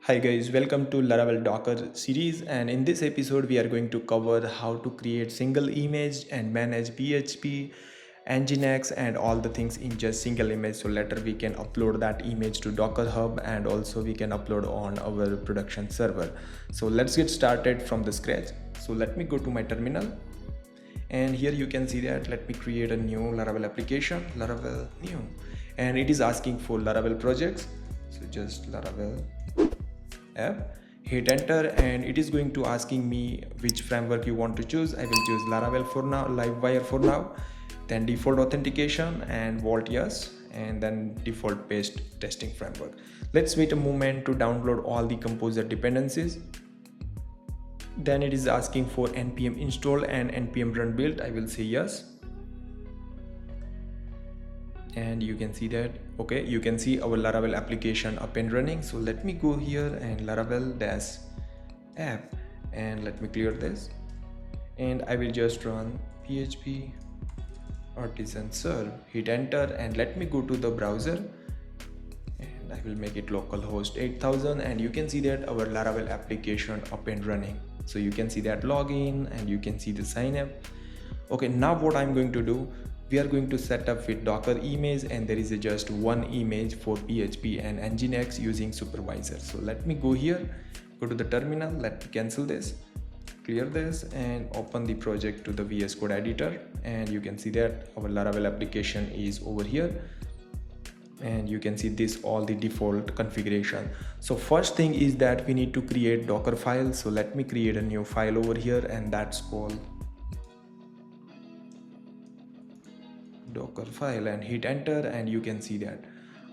Hi guys, welcome to Laravel Docker series, and in this episode we are going to cover how to create single image and manage PHP, Nginx and all the things in just single image, so later we can upload that image to Docker Hub and also we can upload on our production server. So let's get started from the scratch. So let me go to my terminal, and here you can see that let me create a new Laravel application, Laravel new, and it is asking for Laravel projects. So just Laravel app, hit enter, and it is going to asking me which framework you want to choose. I will choose Laravel for now, Livewire for now, then default authentication and Vault, yes, and then default paste testing framework. Let's wait a moment to download all the composer dependencies. Then it is asking for npm install and npm run build. I will say yes, and you can see that okay, you can see our Laravel application up and running. So let me go here and Laravel dash app, and let me clear this, and I will just run php artisan serve, hit enter, and let me go to the browser and I will make it localhost 8000, and you can see that our Laravel application up and running. So you can see that login and you can see the sign up. Okay, now what I'm going to do, we are going to set up with Docker image, and there is just one image for PHP and Nginx using Supervisor. So let me go here, go to the terminal, let me cancel this, clear this, and open the project to the VS Code editor, and you can see that our Laravel application is over here, and you can see this all the default configuration. So first thing is that we need to create Docker file. So let me create a new file over here, and that's called Docker file, and hit enter, and you can see that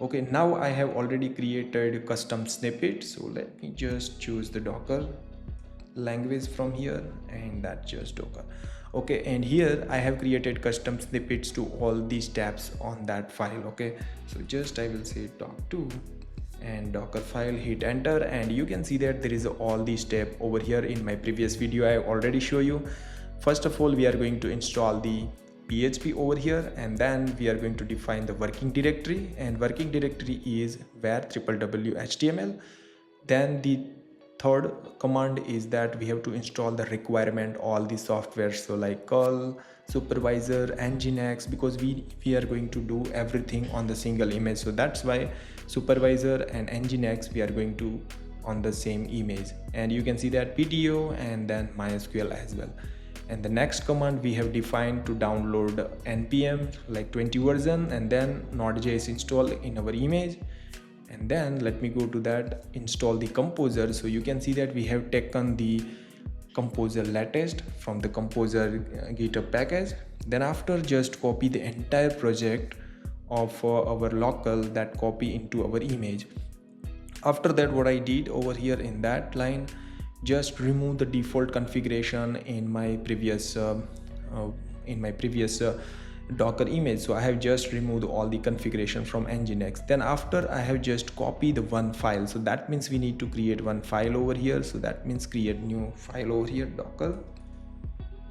okay, now I have already created custom snippet. So let me just choose the Docker language from here, and that's just Docker. Okay, and here I have created custom snippets to all these tabs on that file. Okay, so just I will say doc2 and Docker file, hit enter, and you can see that there is all these tabs over here. In my previous video I already show you. First of all, we are going to install the PHP over here, and then we are going to define the working directory, and working directory is var www.html. Then the third command is that we have to install the requirement all the software, so like curl, Supervisor, Nginx, because we are going to do everything on the single image. So that's why Supervisor and Nginx we are going to on the same image, and you can see that PTO and then MySQL as well. And the next command we have defined to download npm like 20 version, and then node.js install in our image, and then let me go to that install the composer. So you can see that we have taken the composer latest from the composer GitHub package. Then after, just copy the entire project of our local, that copy into our image. After that, what I did over here in that line, just remove the default configuration in my previous Docker image. So I have just removed all the configuration from Nginx. Then after, I have just copied the one file. So that means we need to create one file over here. So that means create new file over here, Docker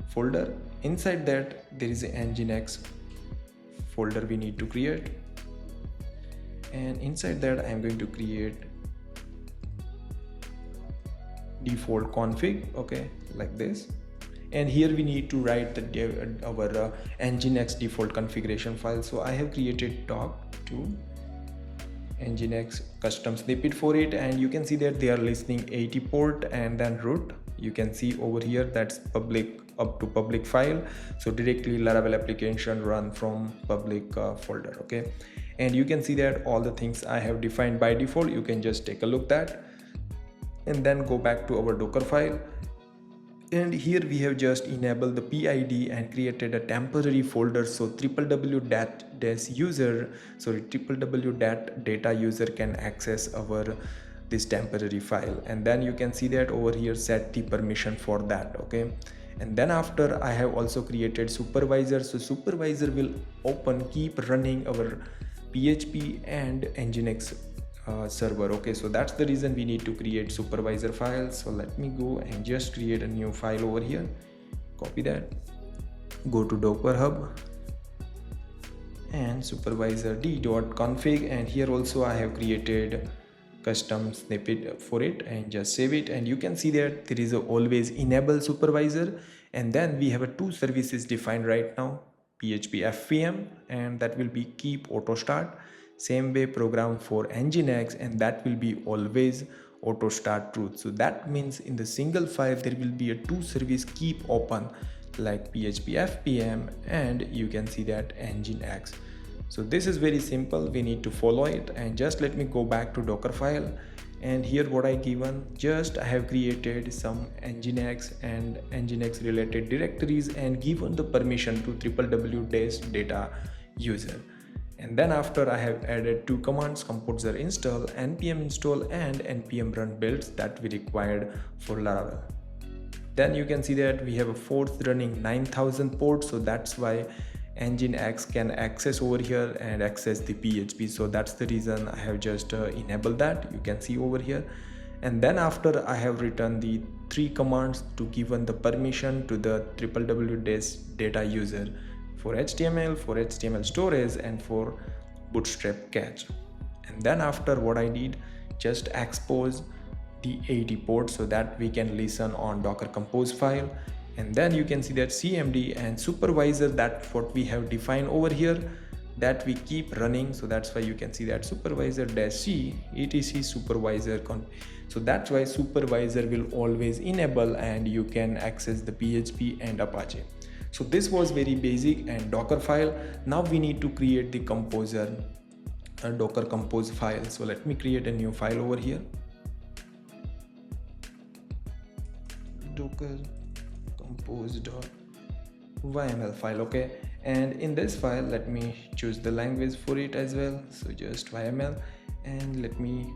folder. Inside that there is an Nginx folder we need to create, and inside that I am going to create default config, okay, like this. And here we need to write our Nginx default configuration file. So I have created doc2 Nginx custom snippet for it, and you can see that they are listening 80 port and then root. You can see over here that's public up to public file, so directly Laravel application run from public folder. Okay, and you can see that all the things I have defined by default. You can just take a look at that, and then go back to our Docker file, and here we have just enabled the PID and created a temporary folder. So www.data user can access our this temporary file, and then you can see that over here set the permission for that. Okay, and then after, I have also created Supervisor. So Supervisor will keep running our PHP and Nginx server. Okay, so that's the reason we need to create Supervisor file. So let me go and just create a new file over here, copy that, go to Docker Hub and supervisor d.config, and here also I have created custom snippet for it and just save it. And you can see that there is a always enable supervisor, and then we have a two services defined right now, PHP FPM, and that will be keep auto start. Same way program for Nginx, and that will be always auto start truth. So that means in the single file there will be a two service keep open like PHP FPM, and you can see that Nginx. So this is very simple, we need to follow it. And just let me go back to Dockerfile, and here what I given, just I have created some Nginx and Nginx related directories and given the permission to www-data user. And then after I have added two commands, composer install, npm install and npm run builds that we required for Laravel. Then you can see that we have a fourth running 9000 ports, so that's why Nginx can access over here and access the PHP. So that's the reason I have just enabled that, you can see over here. And then after I have written the three commands to given the permission to the www-data user for HTML storage and for bootstrap cache. And then after what I did, just expose the 80 ports so that we can listen on Docker compose file. And then you can see that cmd and supervisor, that what we have defined over here, that we keep running. So that's why you can see that supervisor -c etc supervisor. So that's why supervisor will always enable and you can access the PHP and Apache. So this was very basic and Docker file. Now we need to create the composer, a Docker compose file. So let me create a new file over here, Docker compose.yml file. Okay, and in this file let me choose the language for it as well, so just yml, and let me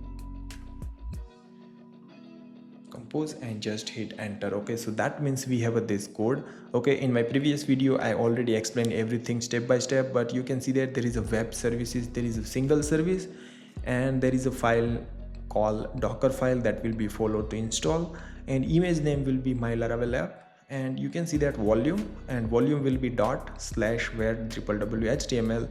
compose and just hit enter. Okay, so that means we have this code. Okay, in my previous video I already explained everything step by step, but you can see that there is a web services, there is a single service, and there is a file called Docker file that will be followed to install, and image name will be my Laravel app. And you can see that volume, and volume will be ./var www.html,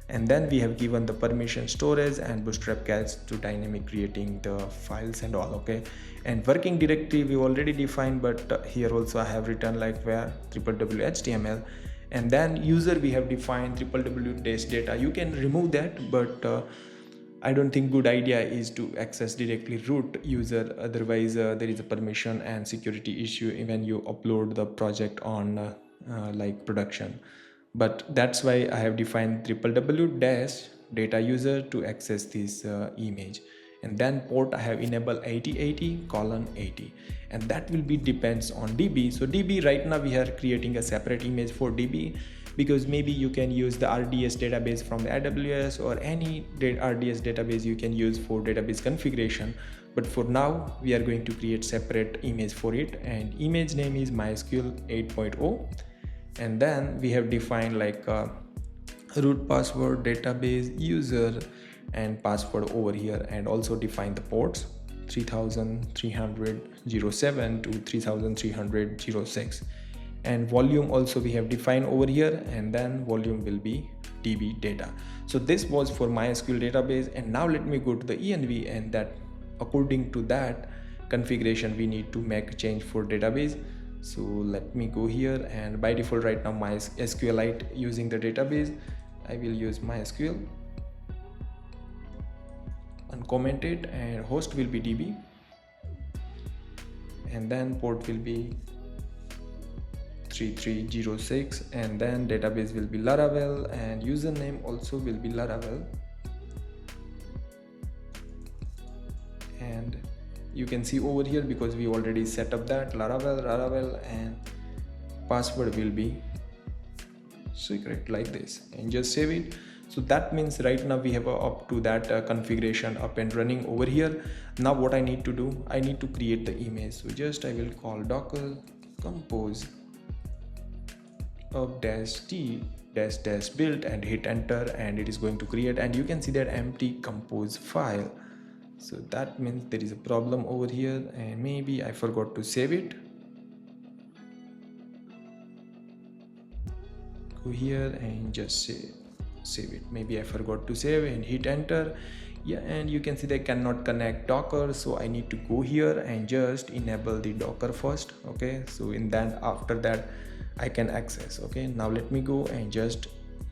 and then we have given the permission storage and bootstrap cache to dynamic creating the files and all. Okay, and working directory we already defined, but here also I have written like where www.html, and then user we have defined www-data. You can remove that, but I don't think good idea is to access directly root user, otherwise there is a permission and security issue when you upload the project on like production. But that's why I have defined www-data user to access this image. And then port I have enabled 8080:80, and that will be depends on DB. So DB right now we are creating a separate image for DB, because maybe you can use the RDS database from the AWS or any RDS database you can use for database configuration. But for now we are going to create separate image for it, and image name is MySQL 8.0. and then we have defined like root password, database user and password over here, and also define the ports 3307 to 3306, and volume also we have defined over here, and then volume will be DB data. So this was for MySQL database, and now let me go to the env, and that according to that configuration we need to make a change for database. So let me go here, and by default right now my SQLite using the database, I will use MySQL uncommented, and host will be DB, and then port will be 3306, and then database will be Laravel, and username also will be Laravel, and you can see over here because we already set up that Laravel, and password will be secret like this, and just save it. So that means right now we have up to that configuration up and running over here. Now what I need to do, I need to create the image. So just I will call docker compose of -t -build and hit enter, and it is going to create, and you can see that empty compose file. So that means there is a problem over here, and maybe I forgot to save it. Go here and just save it. Maybe I forgot to save, and hit enter. Yeah, and you can see they cannot connect Docker, so I need to go here and just enable the Docker first. Okay, so in that, after that I can access. Okay, now let me go and just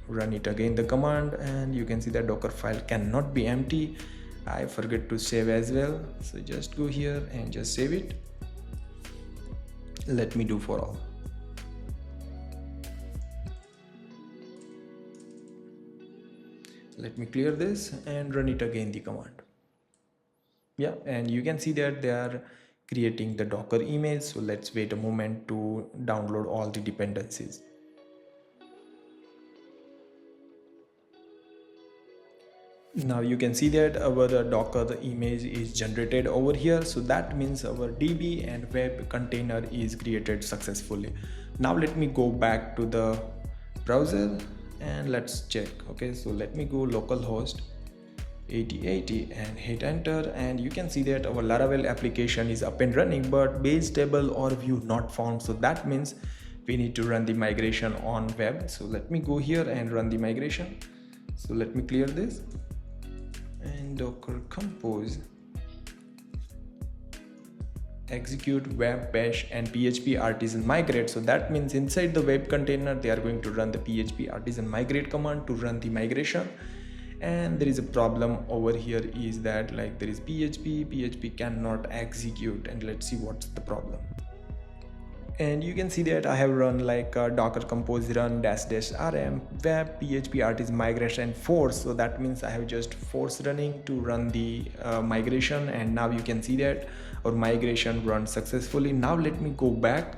run it again, the command, and you can see that Docker file cannot be empty. I forget to save as well, so just go here and just save it. Let me do for all. Let me clear this and run it again, the command. Yeah, and you can see that they are creating the Docker image. So let's wait a moment to download all the dependencies. Now you can see that our Docker image is generated over here. So that means our DB and web container is created successfully. Now let me go back to the browser and let's check. Okay, so let me go localhost 8080 and hit enter, and you can see that our Laravel application is up and running, but base table or view not found. So that means we need to run the migration on web. So let me go here and run the migration. So let me clear this and docker compose execute web bash and php artisan migrate. So that means inside the web container they are going to run the php artisan migrate command to run the migration. And there is a problem over here, is that like there is php cannot execute, and let's see what's the problem. And you can see that I have run like docker compose run --rm web php artisan migration force. So that means I have just force running to run the migration, and now you can see that our migration runs successfully. Now let me go back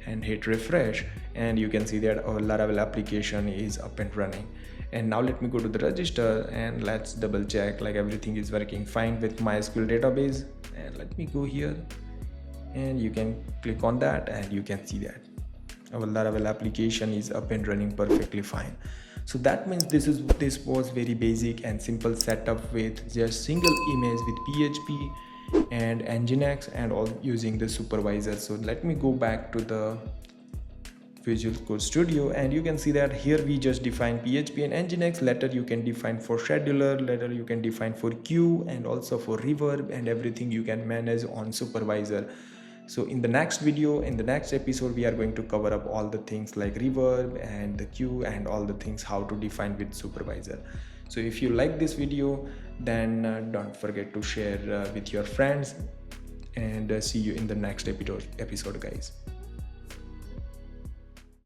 and hit refresh, and you can see that our Laravel application is up and running. And now let me go to the register and let's double check like everything is working fine with MySQL database. And let me go here and you can click on that, and you can see that our Laravel application is up and running perfectly fine. So that means this was very basic and simple setup with just single image with PHP and Nginx and all using the supervisor. So let me go back to the Visual Code Studio, and you can see that here we just define PHP and Nginx. Later you can define for scheduler, later you can define for queue, and also for reverb, and everything you can manage on supervisor. So in the next video, in the next episode, we are going to cover up all the things like reverb and the queue and all the things how to define with supervisor. So if you like this video, then don't forget to share with your friends, and see you in the next episode guys.